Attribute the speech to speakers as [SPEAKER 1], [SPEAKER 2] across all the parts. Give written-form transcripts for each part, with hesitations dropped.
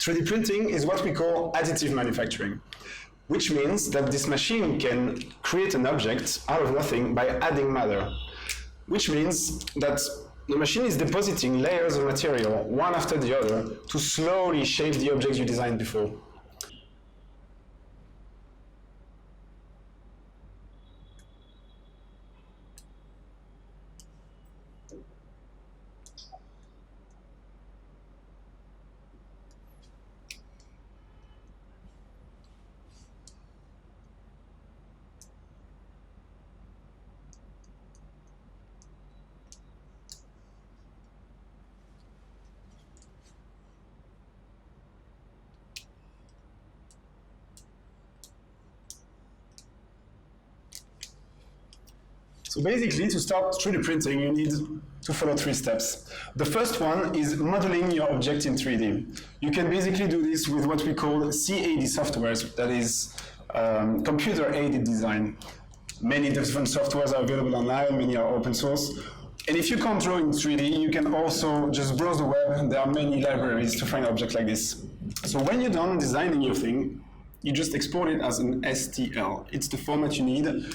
[SPEAKER 1] 3D printing is what we call additive manufacturing, which means that this machine can create an object out of nothing by adding matter, which means that the machine is depositing layers of material, one after the other, to slowly shape the object you designed before. So basically, to start 3D printing, you need to follow 3 steps. The first one is modeling your object in 3D. You can basically do this with what we call CAD softwares, that is computer-aided design. Many different softwares are available online, many are open source. And if you can't draw in 3D, you can also just browse the web. There are many libraries to find objects like this. So when you're done designing your thing, you just export it as an STL. It's the format you need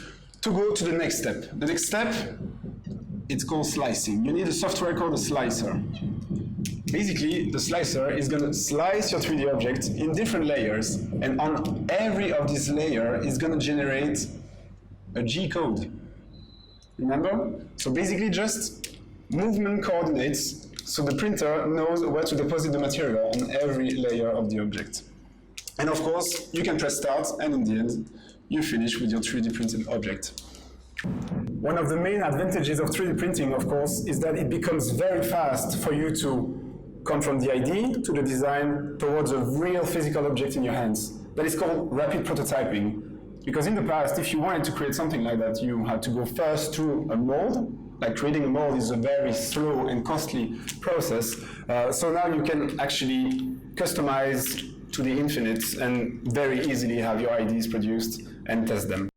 [SPEAKER 1] to go to the next step. The next step, it's called slicing. You need a software called a slicer. Basically, the slicer is going to slice your 3D object in different layers, and on every of these layers is going to generate a G code. Remember? So basically just movement coordinates, so the printer knows where to deposit the material on every layer of the object. And of course, you can press start, and in the end, you finish with your 3D printed object. One of the main advantages of 3D printing, of course, is that it becomes very fast for you to come from the idea to the design towards a real physical object in your hands. That is called rapid prototyping. Because in the past, if you wanted to create something like that, you had to go first through a mold. Like creating a mold is a very slow and costly process. So now you can actually customize to the infinite and very easily have your ideas produced and test them.